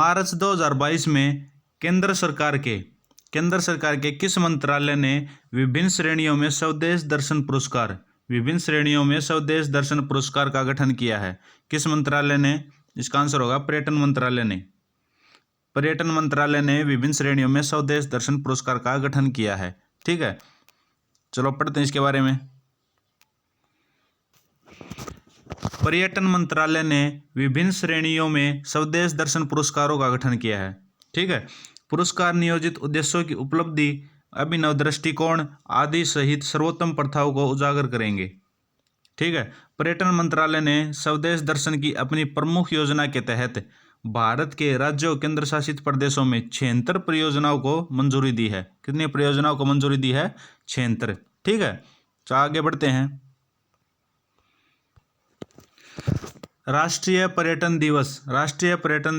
मार्च 2022 में केंद्र सरकार के किस मंत्रालय ने विभिन्न श्रेणियों में स्वदेश दर्शन पुरस्कार का गठन किया है? किस मंत्रालय ने? इसका आंसर होगा पर्यटन मंत्रालय ने विभिन्न श्रेणियों में स्वदेश दर्शन पुरस्कार का गठन किया है। ठीक है, चलो पढ़ते हैं इसके बारे में। पर्यटन मंत्रालय ने विभिन्न श्रेणियों में स्वदेश दर्शन पुरस्कारों का गठन किया है। ठीक है, पुरस्कार नियोजित उद्देश्यों की उपलब्धि, अभिनव दृष्टिकोण आदि सहित सर्वोत्तम प्रथाओं को उजागर करेंगे। ठीक है, पर्यटन मंत्रालय ने स्वदेश दर्शन की अपनी प्रमुख योजना के तहत भारत के राज्यों केंद्र शासित प्रदेशों में 76 परियोजनाओं को मंजूरी दी है। कितनी परियोजनाओं को मंजूरी दी है? 76। ठीक है, तो आगे बढ़ते हैं। राष्ट्रीय पर्यटन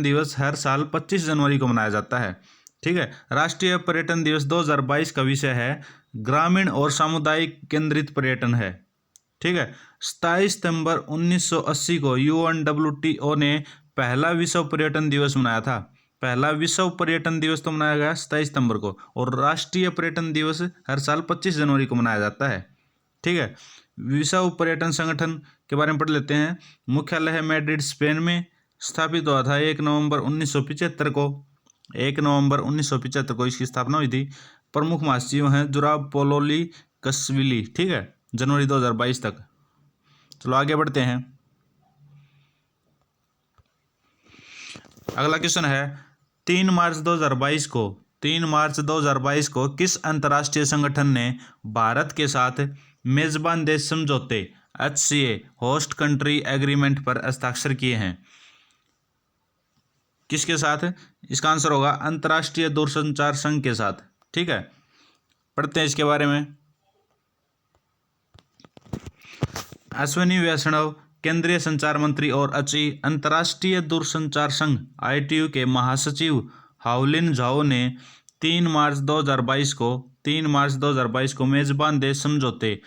दिवस हर साल 25 जनवरी को मनाया जाता है। ठीक है, राष्ट्रीय पर्यटन दिवस 2022 का विषय है ग्रामीण और सामुदायिक केंद्रित पर्यटन है। ठीक है, 27 सितंबर 1980 को UNWTO ने पहला विश्व पर्यटन दिवस मनाया था। पहला विश्व पर्यटन दिवस तो मनाया गया 27 सितंबर को, और राष्ट्रीय पर्यटन दिवस हर साल 25 जनवरी को मनाया जाता है। ठीक है, विश्व पर्यटन संगठन के बारे में पढ़ लेते हैं। मुख्यालय है मैड्रिड, स्पेन में। स्थापित हुआ था 1 नवंबर 1975 को इसकी स्थापना हुई थी। प्रमुख महासचिव हैं जुराब पोलोली कस्विली। ठीक है, जनवरी 2022 तक। चलो आगे बढ़ते हैं। अगला क्वेश्चन है 3 मार्च 2022 को किस अंतर्राष्ट्रीय संगठन ने भारत के साथ मेजबान देश समझौते HCA होस्ट कंट्री एग्रीमेंट पर हस्ताक्षर किए हैं? किसके साथ? इसका आंसर होगा अंतर्राष्ट्रीय दूरसंचार संघ के साथ। ठीक है, पढ़ते हैं इसके बारे में। अश्विनी वैष्णव केंद्रीय संचार मंत्री और अंतर्राष्ट्रीय दूरसंचार संघ ITU के महासचिव हाओलिन झाओ ने 3 मार्च 2022 को मेजबान देश समझौते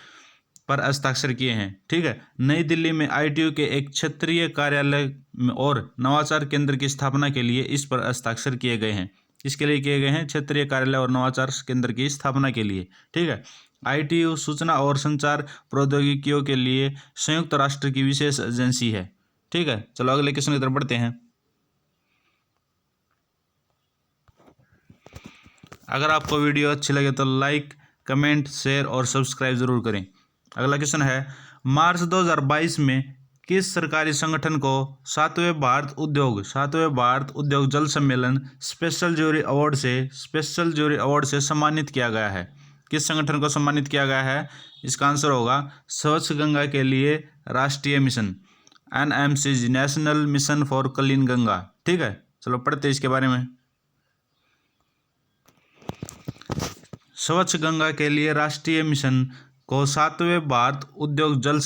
पर हस्ताक्षर किए हैं। ठीक है, नई दिल्ली में ITU के एक क्षेत्रीय कार्यालय और नवाचार केंद्र की स्थापना के लिए इस पर हस्ताक्षर किए गए हैं। इसके लिए किए गए हैं क्षेत्रीय कार्यालय और नवाचार केंद्र की स्थापना के लिए। ठीक है, ITU सूचना और संचार प्रौद्योगिकियों के लिए संयुक्त राष्ट्र की विशेष एजेंसी है। ठीक है, चलो अगले क्वेश्चन की तरफ बढ़ते हैं। अगर आपको वीडियो अच्छी लगे तो लाइक, कमेंट, शेयर और सब्सक्राइब जरूर करें। अगला क्वेश्चन है मार्च 2022 में किस सरकारी संगठन को 7वें भारत उद्योग जल सम्मेलन स्पेशल ज्यूरी अवार्ड से सम्मानित किया गया है? किस संगठन को सम्मानित किया गया है? इसका आंसर होगा स्वच्छ गंगा के लिए राष्ट्रीय mission, NMCG national mission for clean Ganga. ठीक है, चलो पढ़ते हैं इसके बारे में। स्वच्छ गंगा के लिए राष्ट्रीय मिशन को 7वें भारत उद्योग जल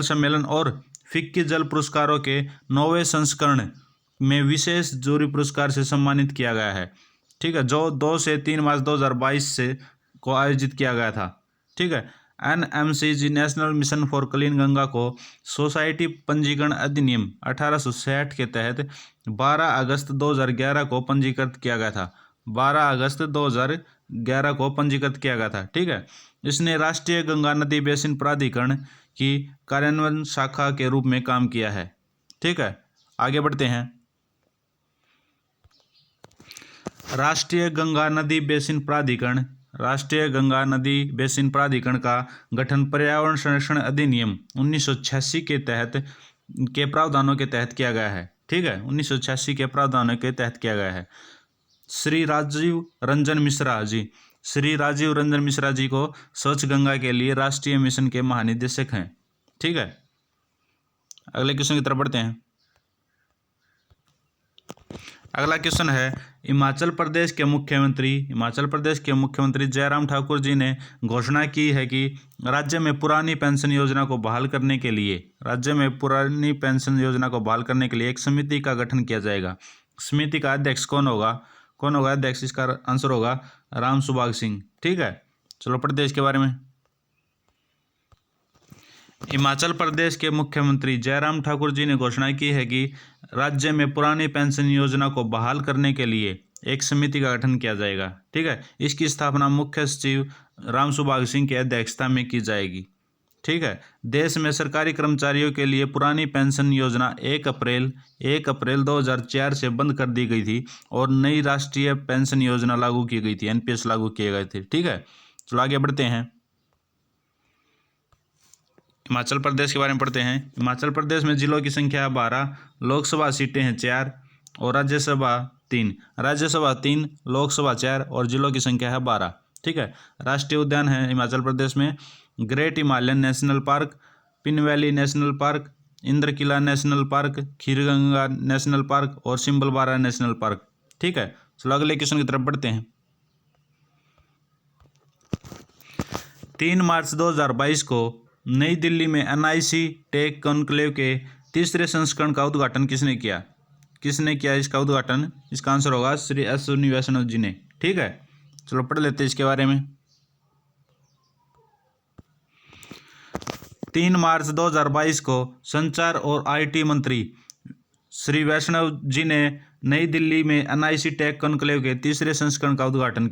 सम्मेलन और फिक्की जल पुरस्कारों के 9वें संस्करण में विशेष जूरी पुरस्कार से सम्मानित किया गया है। ठीक है, जो 2 से 3 मार्च 2022 से को आयोजित किया गया था। ठीक है, NMCG national mission for clean Ganga को सोसाइटी पंजीकरण अधिनियम 1860 के तहत 12 अगस्त 2011 को पंजीकृत किया गया था। 12 अगस्त 2011 को पंजीकृत किया गया था। ठीक है, इसने राष्ट्रीय गंगा नदी बेसिन प्राधिकरण की कार्यान्वयन शाखा के रूप में काम किया है। ठीक है, आगे बढ़ते हैं। राष्ट्रीय गंगा नदी बेसिन प्राधिकरण का गठन पर्यावरण संरक्षण अधिनियम 1986 के प्रावधानों के तहत किया गया है। ठीक है, 1986 के प्रावधानों के तहत किया गया है। श्री राजीव रंजन मिश्रा जी को स्वच्छ गंगा के लिए राष्ट्रीय मिशन के महानिदेशक हैं। ठीक है, अगले क्वेश्चन की तरफ बढ़ते हैं। अगला क्वेश्चन है हिमाचल प्रदेश के मुख्यमंत्री जयराम ठाकुर जी ने घोषणा की है कि राज्य में पुरानी पेंशन योजना को बहाल करने के लिए एक समिति का गठन किया जाएगा। समिति का अध्यक्ष कौन होगा अध्यक्ष? इसका आंसर होगा राम सुभाग सिंह। ठीक है, चलो पढ़ते हैं इसके बारे में। हिमाचल प्रदेश के मुख्यमंत्री जयराम ठाकुर जी ने घोषणा की है कि राज्य में पुरानी पेंशन योजना को बहाल करने के लिए एक समिति का गठन किया जाएगा। ठीक है, इसकी स्थापना मुख्य सचिव राम सुभाग सिंह की अध्यक्षता में की जाएगी। ठीक है, देश में सरकारी कर्मचारियों के लिए पुरानी पेंशन योजना 1 अप्रैल 2004 से बंद कर दी गई थी और नई राष्ट्रीय पेंशन योजना लागू की गई थी, एनपीएस लागू किए गए थे। ठीक है, चलो आगे बढ़ते हैं। हिमाचल प्रदेश के बारे में पढ़ते हैं। हिमाचल प्रदेश में जिलों की संख्या 12, लोकसभा सीटें हैं 4 और राज्यसभा 3। राज्यसभा 3, लोकसभा 4 और जिलों की संख्या है 12। ठीक है, राष्ट्रीय उद्यान है हिमाचल प्रदेश में great Himalayan national park, pin valley national park, Indrakila national park, Kheerganga national park और सिम्बलबारा नेशनल पार्क। ठीक है, चलो अगले क्वेश्चन की तरफ बढ़ते हैं। 3 मार्च 2022 को नई दिल्ली में एनआईसी टेक कॉन्क्लेव के तीसरे संस्करण का उद्घाटन किसने किया? किसने किया इसका उद्घाटन? इसका आंसर होगा श्री अश्विनी वैष्णव जी ने। ठीक है, चलो पढ़ लेते हैं इसके बारे में। 3 मार्च 2022 को संचार और आईटी मंत्री श्री वैष्णव जी ने नई दिल्ली में एनआईसी टेक कॉन्क्लेव के तीसरे संस्करण का उद्घाटन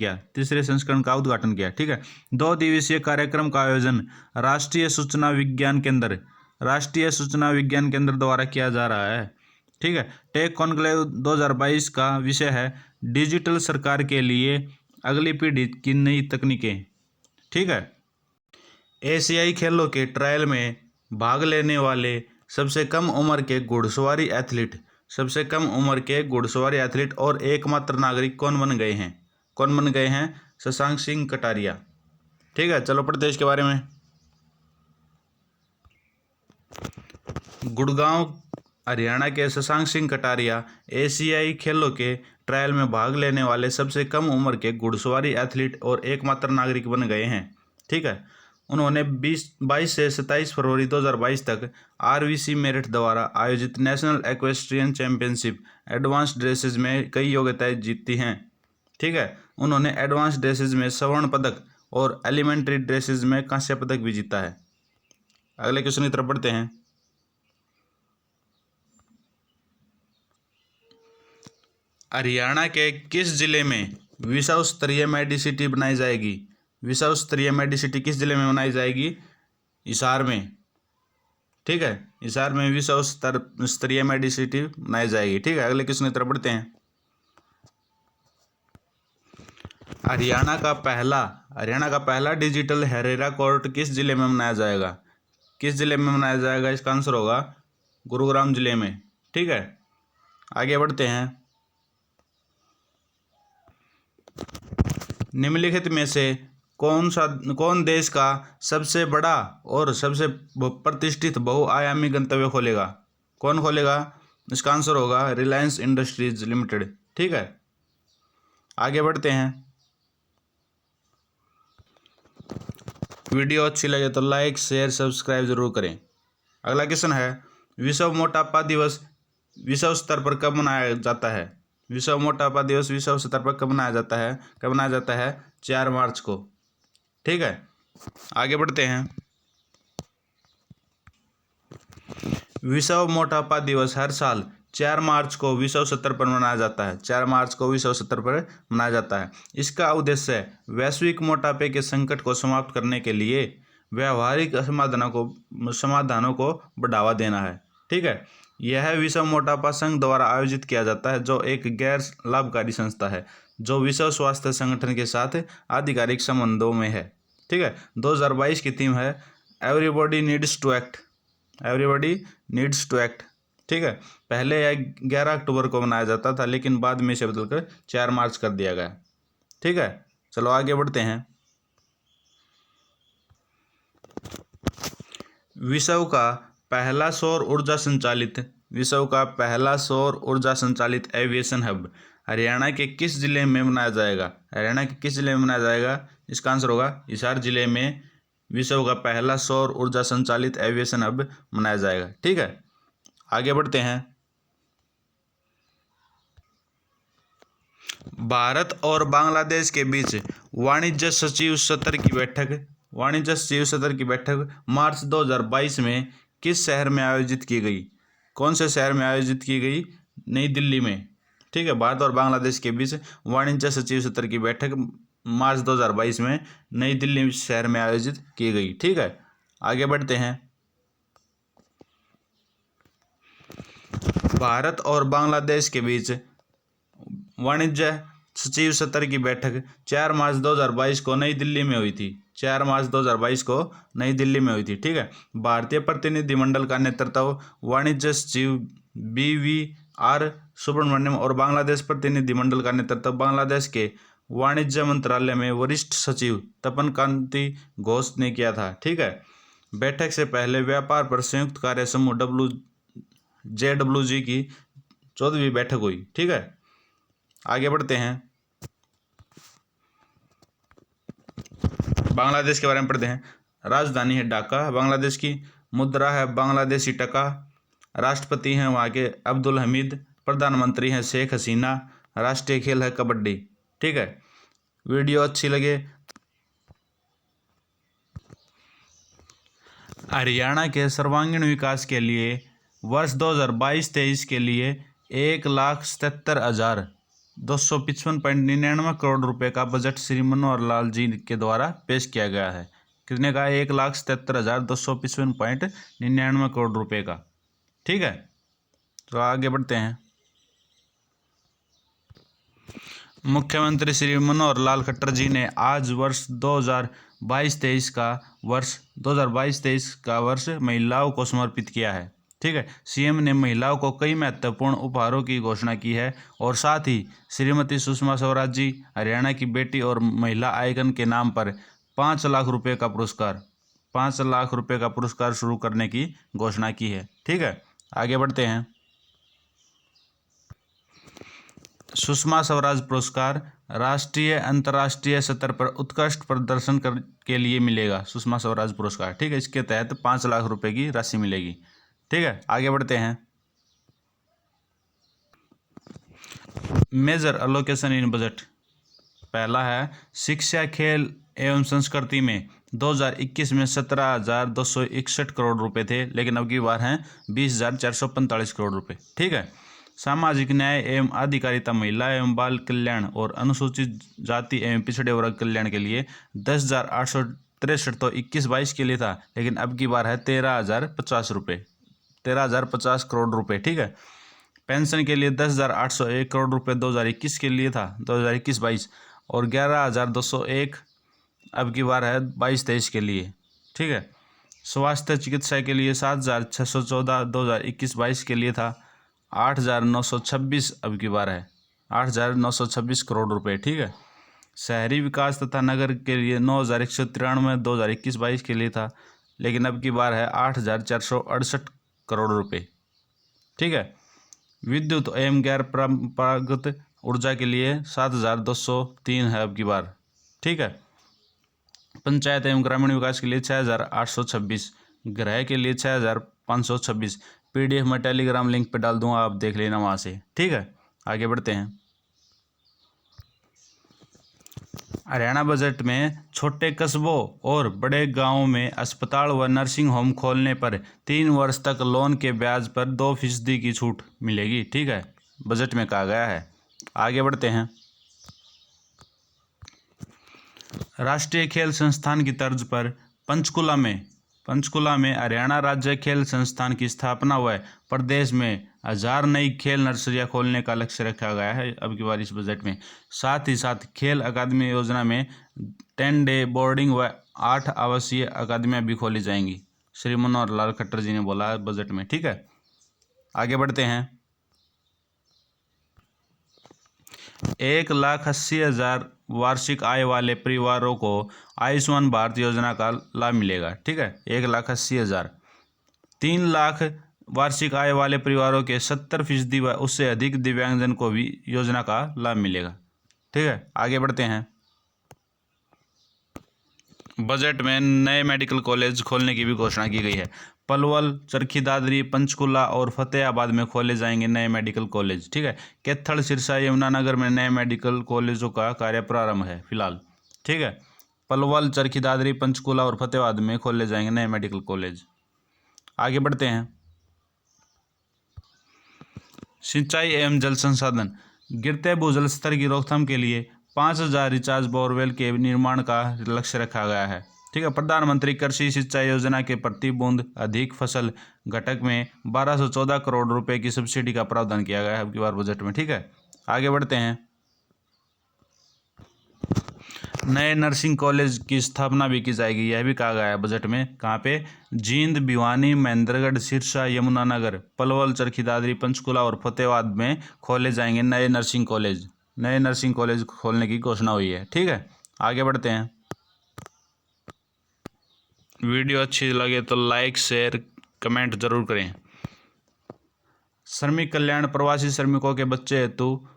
किया। ठीक है, 2 दिवसीय कार्यक्रम का आयोजन राष्ट्रीय सूचना विज्ञान केंद्र द्वारा किया जा रहा है। ठीक है, टेक कॉन्क्लेव 2022 का विषय है डिजिटल सरकार के लिए अगली पीढ़ी की नई तकनीकें। ठीक है, एशियाई खेलों के ट्रायल में भाग लेने वाले सबसे कम उम्र के घुड़सवारी एथलीट और एकमात्र नागरिक कौन बन गए हैं? शशांक सिंह कटारिया। ठीक है, चलो पढ़ते हैं इसके बारे में। गुड़गांव हरियाणा के शशांक सिंह कटारिया एशियाई खेलों के ट्रायल में भाग लेने वाले सबसे कम उम्र के घुड़सवारी एथलीट और एकमात्र नागरिक बन गए हैं। ठीक है, उन्होंने 22 से 27 फरवरी 2022 तक आरवीसी मेरिट द्वारा आयोजित national equestrian championship advance dressage में कई योग्यताएं जीती हैं। ठीक है, उन्होंने एडवांस ड्रेसेज में स्वर्ण पदक और एलिमेंट्री ड्रेसेज में कांस्य पदक भी जीता है। अगले क्वेश्चन की तरफ बढ़ते हैं। हरियाणा के किस जिले में विश्व स्तरीय मेडिसिटी बनाई जाएगी? विश्व स्तरीय मेडिसिटी किस जिले में बनाई जाएगी? हिसार में। ठीक है, हिसार में विश्व स्तरीय मेडिसिटी बनाई जाएगी। ठीक है, अगले क्वेश्चन की तरफ बढ़ते हैं। हरियाणा का पहला डिजिटल हेरेरा कोर्ट किस जिले में मनाया जाएगा? इसका आंसर होगा गुरुग्राम जिले में। ठीक है, आगे बढ़ते हैं। निम्नलिखित में से कौन देश का सबसे बड़ा और सबसे प्रतिष्ठित बहुआयामी गंतव्य खोलेगा? कौन खोलेगा? इसका आंसर होगा रिलायंस इंडस्ट्रीज लिमिटेड। ठीक है, आगे बढ़ते हैं। वीडियो अच्छी लगे तो लाइक शेयर सब्सक्राइब जरूर करें। अगला क्वेश्चन है विश्व मोटापा दिवस विश्व स्तर पर कब मनाया जाता है? विश्व मोटापा दिवस विश्व स्तर पर कब मनाया जाता है? 4 मार्च को। ठीक है, आगे बढ़ते हैं। विश्व मोटापा दिवस हर साल 4 मार्च को विश्व स्तर पर मनाया जाता है। इसका उद्देश्य वैश्विक मोटापे के संकट को समाप्त करने के लिए व्यावहारिक समाधानों को बढ़ावा देना है। ठीक है, यह विश्व मोटापा संघ द्वारा आयोजित किया जाता है, जो एक गैर लाभकारी संस्था है जो विश्व स्वास्थ्य संगठन के साथ आधिकारिक संबंधों में है। ठीक है, 2022 की थीम है एवरीबॉडी नीड्स टू एक्ट। ठीक है, पहले यह 11 अक्टूबर को मनाया जाता था, लेकिन बाद में इसे बदलकर 4 मार्च कर दिया गया। ठीक है, चलो आगे बढ़ते हैं। विश्व का पहला सौर ऊर्जा संचालित एविएशन हब हरियाणा के किस जिले में मनाया जाएगा? इसका आंसर होगा हिसार जिले में विश्व का पहला सौर ऊर्जा संचालित एविएशन हब मनाया जाएगा। ठीक है, आगे बढ़ते हैं। भारत और बांग्लादेश के बीच वाणिज्य सचिव स्तर की बैठक मार्च 2022 में किस शहर में आयोजित की गई? कौन से शहर में आयोजित की गई? नई दिल्ली में। ठीक है, भारत और बांग्लादेश के बीच वाणिज्य सचिव स्तर की बैठक मार्च 2022 में नई दिल्ली शहर में आयोजित की गई। ठीक है, आगे बढ़ते हैं। भारत और बांग्लादेश के बीच वाणिज्य सचिव स्तर की बैठक 4 मार्च 2022 को नई दिल्ली में हुई थी। 4 मार्च 2022 को नई दिल्ली में हुई थी। ठीक है, भारतीय प्रतिनिधिमंडल का नेतृत्व वाणिज्य सचिव BVR सुब्रमण्यम और बांग्लादेश प्रतिनिधिमंडल का नेतृत्व बांग्लादेश के वाणिज्य मंत्रालय में वरिष्ठ सचिव तपन कांति घोष ने किया था। ठीक है, बैठक से पहले व्यापार पर संयुक्त कार्य समूह JWG की 14वीं बैठक हुई। ठीक है, आगे बढ़ते हैं। बांग्लादेश के बारे में पढ़ते हैं। राजधानी है ढाका, बांग्लादेश की मुद्रा है बांग्लादेशी टका, राष्ट्रपति हैं वहाँ के अब्दुल हमीद, प्रधानमंत्री हैं शेख हसीना, राष्ट्रीय खेल है कबड्डी। ठीक है, वीडियो अच्छी लगे हरियाणा के सर्वांगीण विकास के लिए वर्ष 2022-23 के लिए 1,77,255.99 करोड़ रुपए का बजट श्री मनोहर लाल जी के द्वारा पेश किया गया है। कितने का? 1,77,255.99 करोड़ रुपए का। ठीक है, तो आगे बढ़ते हैं। मुख्यमंत्री श्री मनोहर लाल खट्टर जी ने आज वर्ष 2022-23 का वर्ष महिलाओं को समर्पित किया है। ठीक है, CM ने महिलाओं को कई महत्वपूर्ण उपहारों की घोषणा की है और साथ ही श्रीमती सुषमा स्वराज जी हरियाणा की बेटी और महिला आइकन के नाम पर 5 लाख रुपए का पुरस्कार शुरू करने की घोषणा की है। ठीक है, आगे बढ़ते हैं। सुषमा स्वराज पुरस्कार राष्ट्रीय अंतर्राष्ट्रीय स्तर पर उत्कृष्ट प्रदर्शन के लिए मिलेगा सुषमा स्वराज पुरस्कार। ठीक है, इसके तहत 5 लाख रुपए की राशि मिलेगी। ठीक है, आगे बढ़ते हैं। मेजर अलोकेशन इन बजट। पहला है शिक्षा, खेल एवं संस्कृति में 2021 में 17,261 करोड़ रुपए थे, लेकिन अब की बार हैं 20,445 करोड़ रुपए। ठीक है, सामाजिक न्याय एवं अधिकारिता, महिला एवं बाल कल्याण और अनुसूचित जाति एवं पिछड़े वर्ग कल्याण के लिए 10,863 तो 21-22 के लिए था, लेकिन अब की बार है 13,050 करोड़ रुपए। ठीक है, पेंशन के लिए 10,801 करोड़ रुपए 2021 के लिए था, 2021-22, और 11,201 अब की बार है 22-23 के लिए। ठीक है, स्वास्थ्य चिकित्सा के लिए 7,614 2021-22 के लिए था, 8,926 अब की बार है 8,926 करोड़ रुपए। ठीक है, शहरी विकास तथा नगर के लिए 9,193 2021-22 के लिए था, लेकिन अब की बार है 8,468 करोड़ रुपए। ठीक है, विद्युत एवं गैर परंपरागत ऊर्जा के लिए 7,203 है अब की बार। ठीक है, पंचायत एवं ग्रामीण विकास के लिए 6,826, गृह के लिए 6,526। PDF में टेलीग्राम लिंक पे डाल दूंगा, आप देख लेना वहाँ से। ठीक है, आगे बढ़ते हैं। हरियाणा बजट में छोटे कस्बों और बड़े गांवों में अस्पताल व नर्सिंग होम खोलने पर 3 वर्ष तक लोन के ब्याज पर 2% की छूट मिलेगी। ठीक है, बजट में कहा गया है। आगे बढ़ते हैं। राष्ट्रीय खेल संस्थान की तर्ज पर पंचकुला में हरियाणा राज्य खेल संस्थान की स्थापना व प्रदेश में 1000 नई खेल नर्सरियां खोलने का लक्ष्य रखा गया है अब की बार इस बजट में। साथ ही साथ खेल अकादमी योजना में 10 डे बोर्डिंग व 8 आवासीय अकादमियां भी खोली जाएंगी, श्री मनोहर लाल खट्टर जी ने बोला है बजट में। ठीक है, आगे बढ़ते हैं। 1,80,000 वार्षिक आय वाले परिवारों को आयुष्मान भारत योजना का लाभ मिलेगा। ठीक है, 1,80,000। 3 लाख वार्षिक आय वाले परिवारों के 70% व उससे अधिक दिव्यांगजन को भी योजना का लाभ मिलेगा। ठीक है, आगे बढ़ते हैं। बजट में नए मेडिकल कॉलेज खोलने की भी घोषणा की गई है। पलवल, चरखी दादरी, पंचकुला और फतेहाबाद में खोले जाएंगे नए मेडिकल कॉलेज। ठीक है, कैथल, सिरसा, यमुनानगर में नए मेडिकल कॉलेजों का कार्य प्रारंभ है फिलहाल। ठीक है, पलवल, चरखी दादरी, पंचकुला और फतेहाबाद में खोले जाएंगे नए मेडिकल कॉलेज। आगे बढ़ते हैं। सिंचाई एवं जल संसाधन, गिरते भूजल स्तर की रोकथाम के लिए 5000 रिचार्ज बोरवेल के निर्माण का लक्ष्य रखा गया है। ठीक है। प्रधानमंत्री कृषि सिंचाई योजना के प्रति बूंद अधिक फसल घटक में 1214 करोड़ रुपए की सब्सिडी का प्रावधान किया गया है अब की बार बजट में। ठीक है। आगे बढ़ते हैं। नए नर्सिंग कॉलेज की स्थापना भी की जाएगी, यह भी कहा गया है बजट में। कहाँ पे? जींद, भिवानी, महेंद्रगढ़, सिरसा, यमुनानगर, पलवल, चरखी दादरी, पंचकुला और फतेहाबाद में खोले जाएंगे नए नर्सिंग कॉलेज। नए नर्सिंग कॉलेज खोलने की घोषणा हुई है। ठीक है। आगे बढ़ते हैं। वीडियो अच्छी लगे तो लाइक, शेयर, कमेंट जरूर करें। श्रमिक कल्याण, प्रवासी श्रमिकों के बच्चे हेतु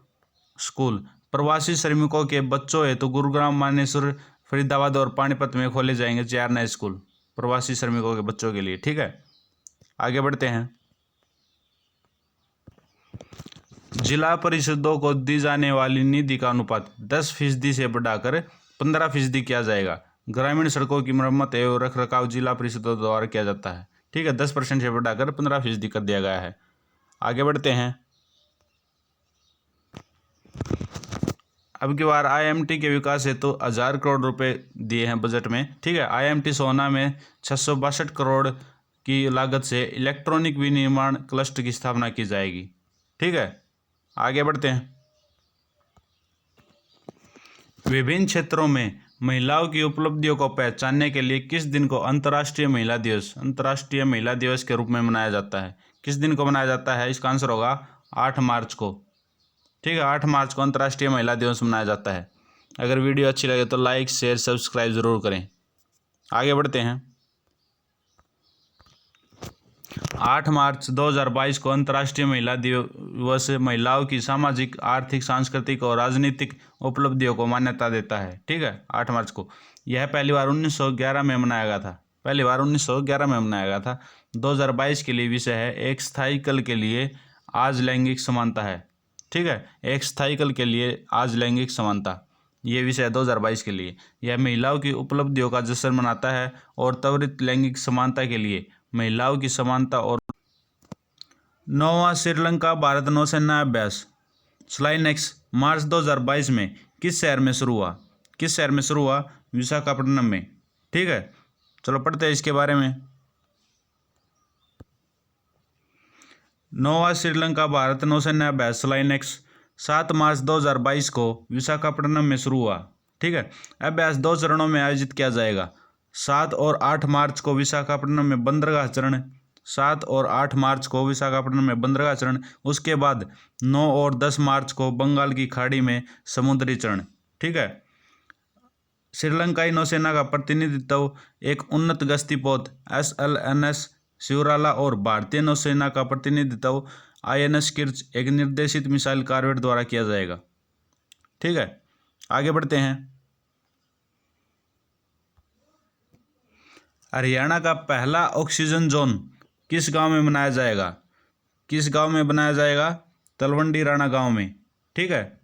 स्कूल। प्रवासी श्रमिकों के बच्चों हेतु गुरुग्राम, मानेसर, फरीदाबाद और पानीपत में खोले जाएंगे 4 नए स्कूल प्रवासी श्रमिकों के बच्चों के लिए। ठीक है। आगे बढ़ते हैं। जिला परिषदों को दी जाने वाली निधि का अनुपात 10% से बढ़ाकर 15% किया जाएगा। ग्रामीण सड़कों की मरम्मत एवं रखरखाव जिला परिषदों द्वारा किया जाता है। ठीक है। 10% से बढ़ाकर 15% कर दिया गया है। आगे बढ़ते हैं। अब की बार IMT के विकास हेतु 1000 करोड़ रुपए दिए हैं बजट में। ठीक है। IMT सोहना में 662 करोड़ की लागत से इलेक्ट्रॉनिक विनिर्माण क्लस्टर की स्थापना की जाएगी। ठीक है। आगे बढ़ते हैं। विभिन्न क्षेत्रों में महिलाओं की उपलब्धियों को पहचानने के लिए किस दिन को अंतर्राष्ट्रीय महिला दिवस के रूप में मनाया जाता है? किस दिन को मनाया जाता है? इसका आंसर होगा 8 मार्च को। ठीक है। 8 मार्च को अंतर्राष्ट्रीय महिला दिवस मनाया जाता है। अगर वीडियो अच्छी लगे तो लाइक, शेयर, सब्सक्राइब जरूर करें। आगे बढ़ते हैं। 8 मार्च 2022 को अंतर्राष्ट्रीय महिला दिवस महिलाओं की सामाजिक, आर्थिक, सांस्कृतिक और राजनीतिक उपलब्धियों को मान्यता देता है। ठीक है। 8 मार्च को यह पहली बार 1911 में मनाया गया था। 2022 के लिए विषय है एक स्थायी कल के लिए आज लैंगिक समानता है। ठीक है। एक स्थायी कल के लिए आज लैंगिक समानता, ये विषय है 2022 के लिए। यह महिलाओं की उपलब्धियों का जश्न मनाता है और त्वरित लैंगिक समानता के लिए महिलाओं की समानता और 9वां श्रीलंका भारत नौसेना अभ्यास स्लाइनेक्स मार्च 2022 में किस शहर में शुरू हुआ? विशाखापट्टनम में। ठीक है। चलो पढ़ते हैं इसके बारे में। 9वां श्रीलंका भारत नौसेना अभ्यास स्लाइनेक्स 7 मार्च 2022 को विशाखापट्टनम में शुरू हुआ। ठीक है। अभ्यास 2 चरणों में आयोजित किया जाएगा। 7 और 8 मार्च को विशाखापट्टनम में बंदरगाह चरण, 7 और 8 मार्च को विशाखापट्टनम में बंदरगाह चरण। उसके बाद 9 और 10 मार्च को बंगाल की खाड़ी में समुद्री चरण। ठीक है। श्रीलंकाई नौसेना का प्रतिनिधित्व एक उन्नत गश्ती पोत SLNS शिवराला और भारतीय नौसेना का प्रतिनिधित्व INS किर्च एक निर्देशित मिसाइल कॉर्वेट द्वारा किया जाएगा। ठीक है। आगे बढ़ते हैं। हरियाणा का पहला ऑक्सीजन जोन किस गांव में बनाया जाएगा? तलवंडी राणा गांव में। ठीक है।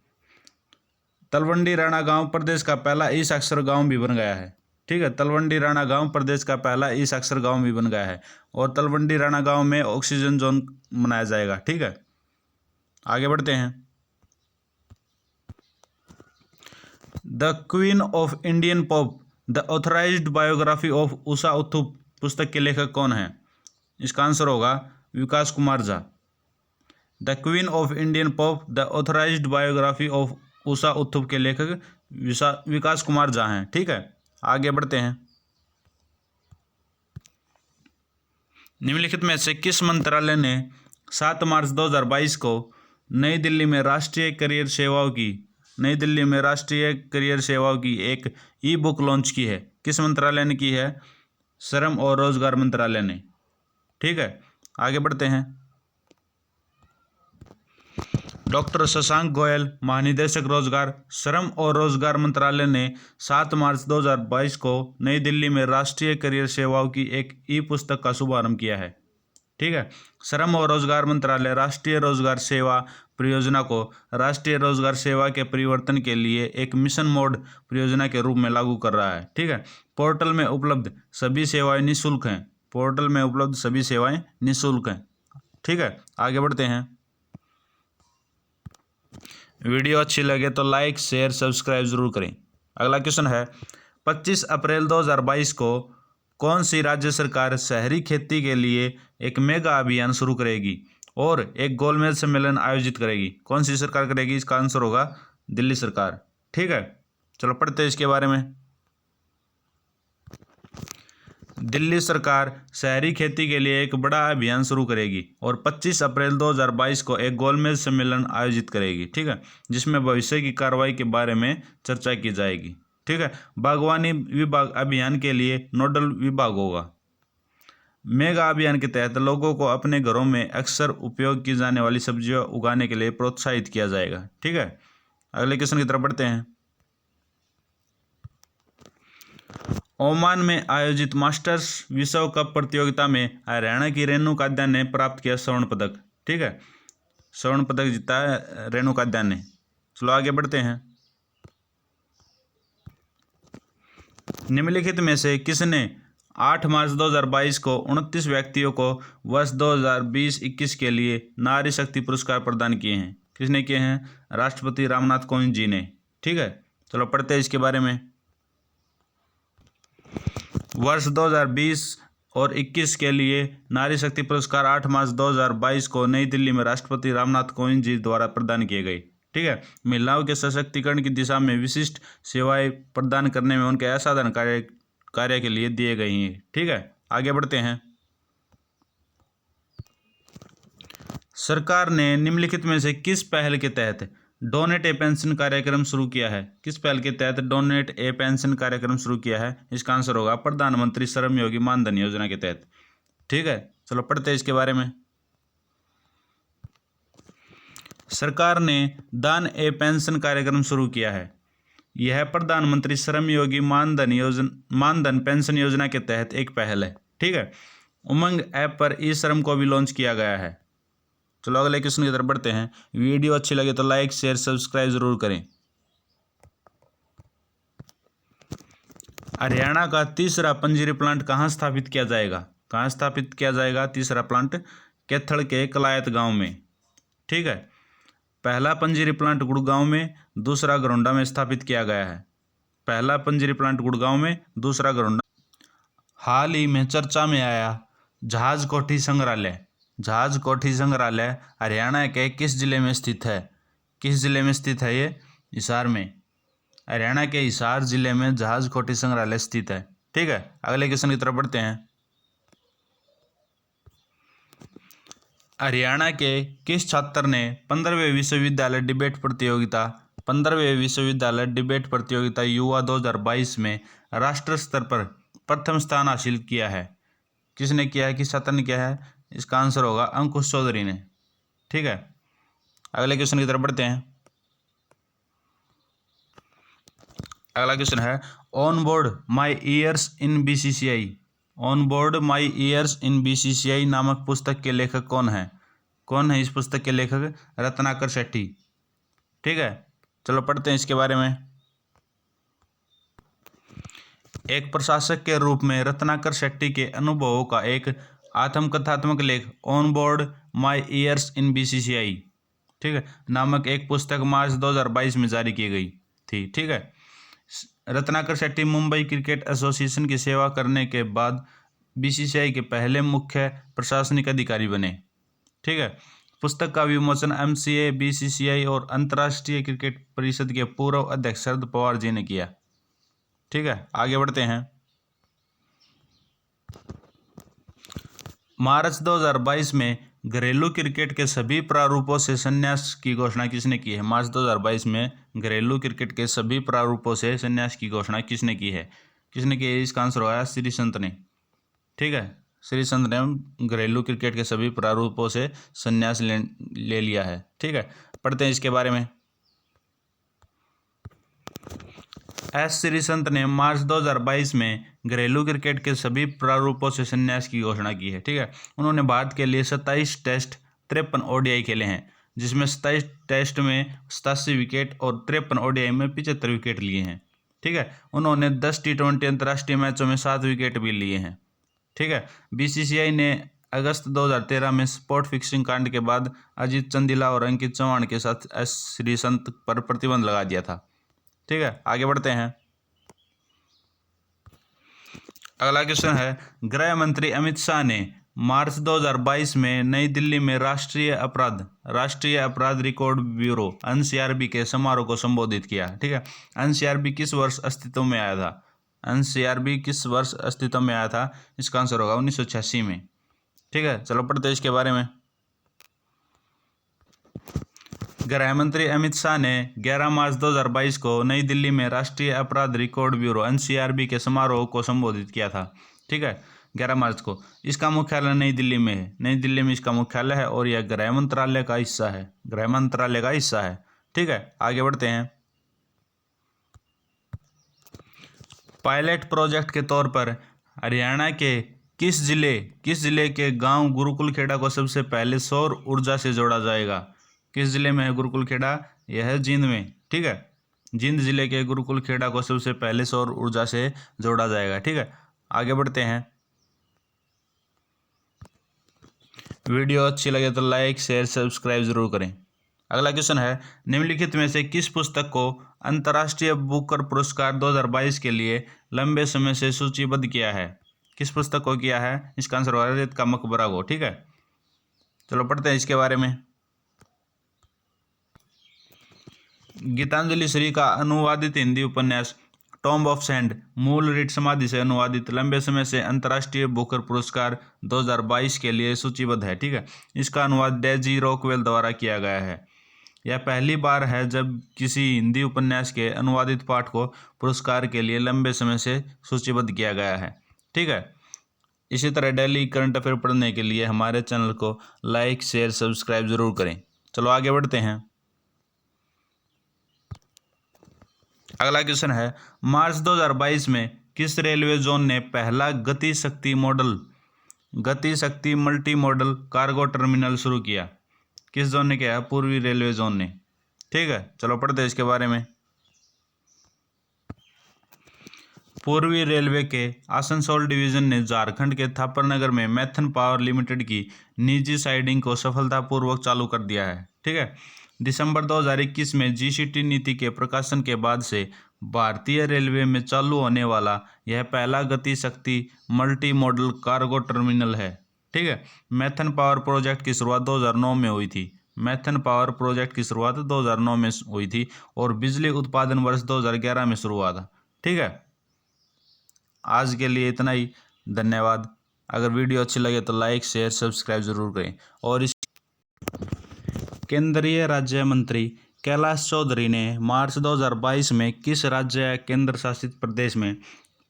तलवंडी राणा गांव प्रदेश का पहला ई साक्षर गांव भी बन गया है। ठीक है। तलवंडी राणा गांव प्रदेश का पहला ई साक्षर गांव भी बन गया है और तलवंडी राणा गांव में ऑक्सीजन जोन बनाया जाएगा। ठीक है। आगे बढ़ते हैं। The queen of Indian pop the authorised biography of Usha Uthup पुस्तक के लेखक कौन है? इसका आंसर होगा Vikas Kumar Jha. The queen of Indian pop the authorised biography of Usha Uthup के लेखक विकास कुमार झा हैं। ठीक है। आगे बढ़ते हैं। निम्नलिखित में से किस मंत्रालय ने 7 मार्च 2022 को नई दिल्ली में राष्ट्रीय करियर सेवाओं की एक ई-बुक लॉन्च की है? किस मंत्रालय ने की है? श्रम और रोजगार मंत्रालय ने। ठीक है। आगे बढ़ते हैं। डॉक्टर शशांक गोयल, महानिदेशक रोजगार, श्रम और रोजगार मंत्रालय ने 7 मार्च 2022 को नई दिल्ली में राष्ट्रीय करियर सेवाओं की एक ई पुस्तक का शुभारंभ किया है। ठीक है। श्रम और रोजगार मंत्रालय राष्ट्रीय रोजगार सेवा परियोजना को राष्ट्रीय रोजगार सेवा के परिवर्तन के लिए एक मिशन मोड परियोजना के रूप में लागू कर रहा है। ठीक है। पोर्टल में उपलब्ध सभी सेवाएं निःशुल्क हैं। ठीक है। आगे बढ़ते हैं। वीडियो अच्छी लगे तो लाइक शेयर सब्सक्राइब जरूर करें। अगला क्वेश्चन है 25 अप्रैल 2022 को कौन सी राज्य सरकार शहरी खेती के लिए एक मेगा अभियान शुरू करेगी और एक गोलमेज सम्मेलन आयोजित करेगी? कौन सी सरकार करेगी? इसका आंसर होगा दिल्ली सरकार। ठीक है, चलो पढ़ते हैं इसके बारे में। दिल्ली सरकार शहरी खेती के लिए एक बड़ा अभियान शुरू करेगी और 25 अप्रैल 2022 को एक गोलमेज सम्मेलन आयोजित करेगी। ठीक है, जिसमें भविष्य की कार्रवाई के बारे में चर्चा की जाएगी। ठीक है, बागवानी विभाग अभियान के लिए नोडल विभाग होगा। मेगा अभियान के तहत लोगों को अपने घरों में अक्सर उपयोग की जाने वाली सब्जियां उगाने के लिए प्रोत्साहित किया जाएगा। ठीक है, अगले क्वेश्चन की तरफ बढ़ते हैं। ओमान में आयोजित मास्टर्स विश्व कप प्रतियोगिता में हरियाणा की रेणु काद्यान ने प्राप्त किया स्वर्ण पदक। ठीक है, स्वर्ण पदक जीता है रेणु काद्यान ने। चलो आगे बढ़ते हैं। निम्नलिखित में से किसने 8 मार्च 2022 को 29 व्यक्तियों को वर्ष 2020-21 के लिए नारी शक्ति पुरस्कार प्रदान किए हैं? किसने किए हैं? राष्ट्रपति रामनाथ कोविंद जी ने। ठीक है, चलो पढ़ते हैं इसके बारे में। वर्ष 2020 और 21 के लिए नारी शक्ति पुरस्कार 8 मार्च 2022 को नई दिल्ली में राष्ट्रपति रामनाथ कोविंद जी द्वारा प्रदान किए गए। ठीक है, महिलाओं के सशक्तिकरण की दिशा में विशिष्ट सेवाएं प्रदान करने में उनके असाधारण कार्य के लिए दिए गए हैं। ठीक है, आगे बढ़ते हैं। सरकार ने निम्नलिखित में से किस पहल के तहत डोनेट ए पेंशन कार्यक्रम शुरू किया है? किस पहल के तहत डोनेट ए पेंशन कार्यक्रम शुरू किया है? इसका आंसर होगा प्रधानमंत्री श्रम योगी मानधन योजना के तहत। ठीक है, चलो पढ़ते हैं इसके बारे में। सरकार ने दान ए पेंशन कार्यक्रम शुरू किया है। यह प्रधानमंत्री श्रम योगी मानधन पेंशन योजना के तहत एक पहल है। ठीक है, उमंग ऐप पर ई श्रम को भी लॉन्च किया गया है। चलो अगले क्वेश्चन की तरफ बढ़ते हैं। वीडियो अच्छी लगे तो लाइक शेयर सब्सक्राइब जरूर करें। हरियाणा का तीसरा पंजीरी प्लांट कहाँ स्थापित किया जाएगा? कहाँ स्थापित किया जाएगा तीसरा प्लांट? कैथल के कलायत गांव में। ठीक है, पहला पंजीरी प्लांट गुड़गांव में, दूसरा घरौंडा में स्थापित किया गया है। पहला पंजीरी प्लांट गुड़गांव में, दूसरा घरौंडा। हाल ही में चर्चा में आया जहाज कोठी संग्रहालय। जहाज कोठी संग्रहालय हरियाणा के किस जिले में स्थित है? किस जिले में स्थित है ये? हिसार में। हरियाणा के हिसार जिले में जहाज कोठी संग्रहालय स्थित है। ठीक है, अगले क्वेश्चन की तरफ बढ़ते हैं। हरियाणा के किस छात्र ने 15वें विश्वविद्यालय डिबेट प्रतियोगिता युवा 2022 में राष्ट्र स्तर पर प्रथम स्थान हासिल किया है? किसने किया है? किस छात्र ने किया है? इसका आंसर होगा अंकुश चौधरी ने। ठीक है, अगले क्वेश्चन की तरफ बढ़ते हैं। अगला क्वेश्चन है on board my years in BCCI. On board my years in BCCI नामक पुस्तक के लेखक कौन है? कौन है इस पुस्तक के लेखक? रत्नाकर शेट्टी। ठीक है, चलो पढ़ते हैं इसके बारे में। एक प्रशासक के रूप में रत्नाकर शेट्टी के अनुभवों का एक आत्मकथात्मक लेख on board my years in BCCI, ठीक है, नामक एक पुस्तक मार्च 2022 में जारी की गई थी। ठीक है, रत्नाकर शेट्टी मुंबई क्रिकेट एसोसिएशन की सेवा करने के बाद बीसीसीआई के पहले मुख्य प्रशासनिक अधिकारी बने। ठीक है, पुस्तक का विमोचन एमसीए, बीसीसीआई और अंतर्राष्ट्रीय क्रिकेट परिषद के पूर्व अध्यक्ष शरद पवार जी ने किया। ठीक है, आगे बढ़ते हैं। मार्च 2022 में घरेलू क्रिकेट के सभी प्रारूपों से संन्यास की घोषणा किसने की है? मार्च 2022 में घरेलू क्रिकेट के सभी प्रारूपों से संन्यास की घोषणा किसने की है? किसने की है? इसका आंसर होगा श्री संत ने। ठीक है, श्री संत ने घरेलू क्रिकेट के सभी प्रारूपों से संन्यास ले लिया है। ठीक है, पढ़ते हैं इसके बारे में। एस श्री संत ने मार्च 2022 में घरेलू क्रिकेट के सभी प्रारूपों से संन्यास की घोषणा की है। ठीक है, उन्होंने भारत के लिए 27 टेस्ट 53 ओडीआई खेले हैं, जिसमें 27 टेस्ट में 87 विकेट और 53 ओडीआई में 75 विकेट लिए हैं। ठीक है, उन्होंने 10 T20 अंतर्राष्ट्रीय मैचों में 7 विकेट भी लिए हैं। ठीक है, बीसीसीआई ने अगस्त 2013 में स्पॉट फिक्सिंग कांड के बाद अजीत चंदीला और अंकित चौहान के साथ एस श्रीसंत पर प्रतिबंध लगा दिया था। ठीक है, आगे बढ़ते हैं। अगला क्वेश्चन है, गृह मंत्री अमित शाह ने मार्च 2022 में नई दिल्ली में राष्ट्रीय अपराध रिकॉर्ड ब्यूरो एनसीआरबी के समारोह को संबोधित किया। ठीक है, एनसीआरबी किस वर्ष अस्तित्व में आया था? एनसीआरबी किस वर्ष अस्तित्व में आया था? इसका आंसर होगा 1986 में। ठीक है, चलो पढ़ते हैं इसके बारे में। गृह मंत्री अमित शाह ने 11 मार्च 2022 को नई दिल्ली में राष्ट्रीय अपराध रिकॉर्ड ब्यूरो एनसीआरबी के समारोह को संबोधित किया था। ठीक है, 11 मार्च को। इसका मुख्यालय नई दिल्ली में है। नई दिल्ली में इसका मुख्यालय है और यह गृह मंत्रालय का हिस्सा है। ठीक है, आगे बढ़ते हैं। पायलट प्रोजेक्ट के तौर पर हरियाणा के किस जिले के गांव गुरुकुल खेड़ा को सबसे पहले सौर ऊर्जा से जोड़ा जाएगा? किस जिले में है गुरुकुल खेड़ा? यह है जींद में। ठीक है, जींद जिले के गुरुकुल खेड़ा को सबसे पहले सौर ऊर्जा से जोड़ा जाएगा। ठीक है, आगे बढ़ते हैं। वीडियो अच्छी लगे तो लाइक शेयर सब्सक्राइब जरूर करें। अगला क्वेश्चन है, निम्नलिखित में से किस पुस्तक को अंतर्राष्ट्रीय बुकर पुरस्कार 2022 के लिए लंबे समय से सूचीबद्ध किया है? किस पुस्तक को किया है? इसका आंसर होगा रेत का मकबरा को। ठीक है, चलो पढ़ते हैं इसके बारे में। गीतांजलि श्री का अनुवादित हिंदी उपन्यास टॉम्ब ऑफ सैंड मूल रीट समाधि से अनुवादित लंबे समय से अंतर्राष्ट्रीय बुकर पुरस्कार 2022 के लिए सूचीबद्ध है। ठीक है, इसका अनुवाद डेजी रॉकवेल द्वारा किया गया है। यह पहली बार है जब किसी हिंदी उपन्यास के अनुवादित पाठ को पुरस्कार के लिए लंबे समय से सूचीबद्ध किया गया है। ठीक है, इसी तरह डेली करंट अफेयर पढ़ने के लिए हमारे चैनल को लाइक शेयर सब्सक्राइब जरूर करें। चलो आगे बढ़ते हैं। अगला क्वेश्चन है, मार्च 2022 में किस रेलवे जोन ने पहला गति शक्ति मल्टी मॉडल कार्गो टर्मिनल शुरू किया? किस जोन ने किया? पूर्वी रेलवे जोन ने। ठीक है, चलो पढ़ते हैं इसके बारे में। पूर्वी रेलवे के आसनसोल डिवीजन ने झारखंड के थापरनगर में मैथन पावर लिमिटेड की निजी साइडिंग को सफलतापूर्वक चालू कर दिया है। ठीक है, दिसंबर 2021 में जीसीटी नीति के प्रकाशन के बाद से भारतीय रेलवे में चालू होने वाला यह पहला गति शक्ति मल्टी मॉडल कार्गो टर्मिनल है। ठीक है, मैथन पावर प्रोजेक्ट की शुरुआत 2009 में हुई थी और बिजली उत्पादन वर्ष 2011 में शुरू हुआ था। ठीक है, आज के लिए इतना ही। धन्यवाद। अगर वीडियो अच्छी लगे तो लाइक शेयर सब्सक्राइब जरूर करें। और इस केंद्रीय राज्य मंत्री कैलाश चौधरी ने मार्च 2022 में किस राज्य या केंद्र शासित प्रदेश में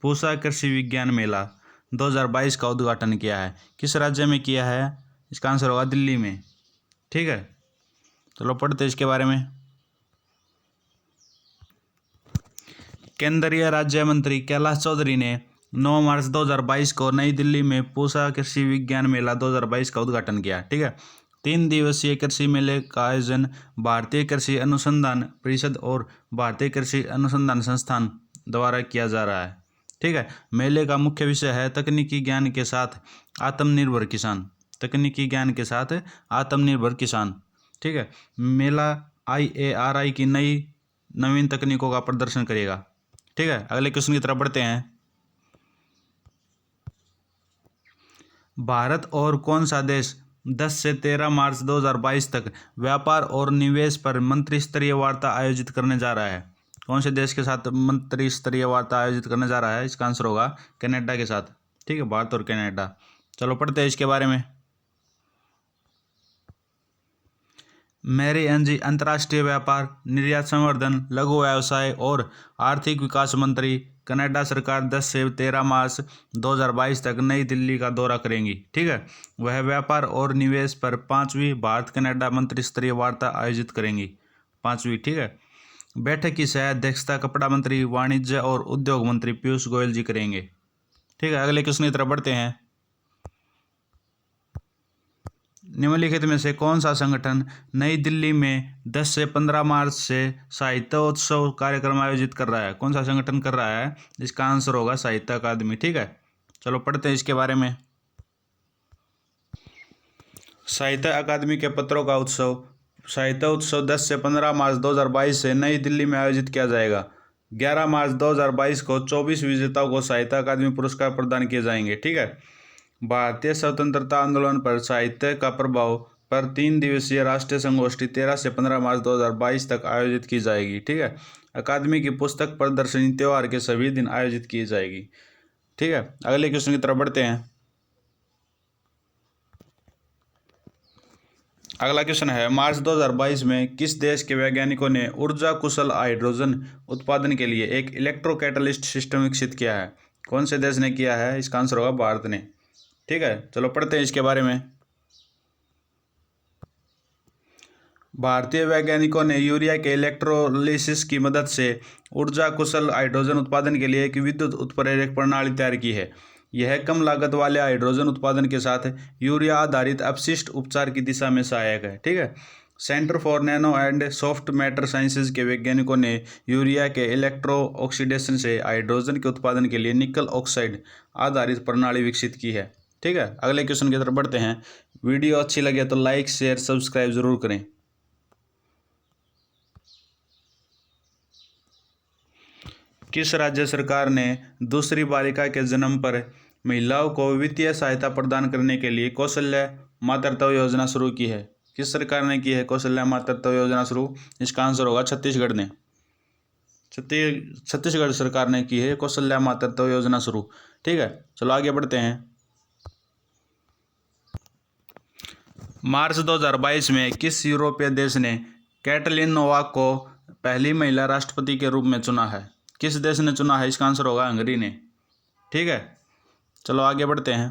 पूसा कृषि विज्ञान मेला 2022 का उद्घाटन किया है? किस राज्य में किया है? इसका आंसर होगा दिल्ली में। ठीक है, चलो पढ़ते हैं इसके बारे में। केंद्रीय राज्य मंत्री कैलाश चौधरी ने 9 मार्च 2022 को नई दिल्ली में पूसा कृषि विज्ञान मेला 2022 का उद्घाटन किया। ठीक है, 3 दिवसीय कृषि मेले का आयोजन भारतीय कृषि अनुसंधान परिषद और भारतीय कृषि अनुसंधान संस्थान द्वारा किया जा रहा है। ठीक है, मेले का मुख्य विषय है तकनीकी ज्ञान के साथ आत्मनिर्भर किसान। ठीक है, मेला IARI की नवीन तकनीकों का प्रदर्शन करेगा। ठीक है, अगले क्वेश्चन की तरफ बढ़ते हैं। भारत और कौन सा देश 10 से 13 मार्च 2022 तक व्यापार और निवेश पर मंत्री स्तरीय वार्ता आयोजित करने जा रहा है? कौन से देश के साथ मंत्री स्तरीय वार्ता आयोजित करने जा रहा है? इसका आंसर होगा कनाडा के साथ। ठीक है, भारत और कनाडा। चलो पढ़ते हैं इसके बारे में। मैरी एनजी अंतर्राष्ट्रीय व्यापार, निर्यात संवर्धन, लघु व्यवसाय और आर्थिक विकास मंत्री कनाडा सरकार 10 से 13 मार्च 2022 तक नई दिल्ली का दौरा करेंगी। ठीक है, वह व्यापार और निवेश पर 5वीं भारत कनाडा मंत्री स्तरीय वार्ता आयोजित करेंगी। 5वीं। ठीक है, बैठक की सह अध्यक्षता कपड़ा मंत्री, वाणिज्य और उद्योग मंत्री पीयूष गोयल जी करेंगे। ठीक है, अगले क्वेश्चन की तरफ बढ़ते हैं। निम्नलिखित में से कौन सा संगठन नई दिल्ली में 10 से 15 मार्च से साहित्योत्सव कार्यक्रम आयोजित कर रहा है? कौन सा संगठन कर रहा है? इसका आंसर होगा साहित्य अकादमी। ठीक है, चलो पढ़ते हैं इसके बारे में। साहित्य अकादमी के पत्रों का उत्सव। साहित्य उत्सव 10 से 15 मार्च 2022 से नई दिल्ली में आयोजित किया जाएगा। 11 मार्च 2022 को 24 विजेताओं को साहित्य अकादमी पुरस्कार प्रदान किए जाएंगे। ठीक है। भारतीय स्वतंत्रता आंदोलन पर साहित्य का प्रभाव पर 3 दिवसीय राष्ट्रीय संगोष्ठी 13 से 15 मार्च 2022 तक आयोजित की जाएगी। ठीक है। अकादमी की पुस्तक प्रदर्शनी त्योहार के सभी दिन आयोजित की जाएगी। ठीक है। अगले क्वेश्चन की तरफ बढ़ते हैं। अगला क्वेश्चन है, मार्च 2022 में किस देश के वैज्ञानिकों ने ऊर्जा कुशल हाइड्रोजन उत्पादन के लिए एक इलेक्ट्रो कैटलिस्ट सिस्टम विकसित किया है? कौन से देश ने किया है? इसका आंसर होगा भारत ने। ठीक है, चलो पढ़ते हैं इसके बारे में। भारतीय वैज्ञानिकों ने यूरिया के इलेक्ट्रोलिसिस की मदद से ऊर्जा कुशल हाइड्रोजन उत्पादन के लिए एक विद्युत उत्प्रेरक प्रणाली तैयार की है। यह कम लागत वाले हाइड्रोजन उत्पादन के साथ यूरिया आधारित अपशिष्ट उपचार की दिशा में सहायक है। ठीक है। Centre for nano and soft matter sciences के वैज्ञानिकों ने यूरिया के इलेक्ट्रो ऑक्सीडेशन से हाइड्रोजन के उत्पादन के लिए निकल ऑक्साइड आधारित प्रणाली विकसित की है। ठीक है। अगले क्वेश्चन की तरफ बढ़ते हैं। वीडियो अच्छी लगे तो लाइक शेयर सब्सक्राइब जरूर करें। किस राज्य सरकार ने दूसरी बालिका के जन्म पर महिलाओं को वित्तीय सहायता प्रदान करने के लिए कौशल्य मातृत्व योजना शुरू की है? किस सरकार ने की है कौशल्य मातृत्व योजना शुरू? इसका आंसर होगा छत्तीसगढ़ ने। छत्तीसगढ़ सरकार ने की है कौशल्य मातृत्व योजना शुरू। ठीक है, चलो आगे बढ़ते हैं। मार्च 2022 में किस यूरोपीय देश ने कैटलिन नोवाक को पहली महिला राष्ट्रपति के रूप में चुना है? किस देश ने चुना है? इसका आंसर होगा हंगरी ने। ठीक है, चलो आगे बढ़ते हैं।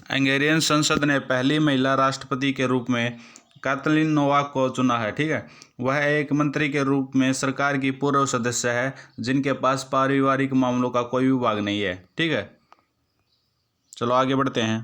हंगेरियन संसद ने पहली महिला राष्ट्रपति के रूप में कैटलिन नोवाक को चुना है। ठीक है। वह एक मंत्री के रूप में सरकार की पूर्व सदस्य है जिनके पास पारिवारिक मामलों का कोई विभाग नहीं है। ठीक है, चलो आगे बढ़ते हैं।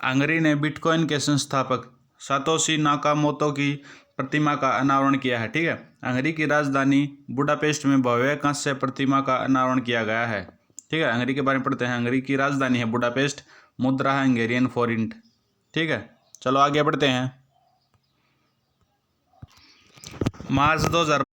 हंगरी ने बिटकॉइन के संस्थापक सातोशी नाकामोतो की प्रतिमा का अनावरण किया है। ठीक है। हंगरी की राजधानी बुडापेस्ट में भव्य कांस्य प्रतिमा का अनावरण किया गया है। ठीक है, हंगरी के बारे में पढ़ते हैं। हंगरी की राजधानी है बुडापेस्ट, मुद्रा है हंगेरियन फॉरिंट। ठीक है, चलो आगे बढ़ते हैं। मार्च 2000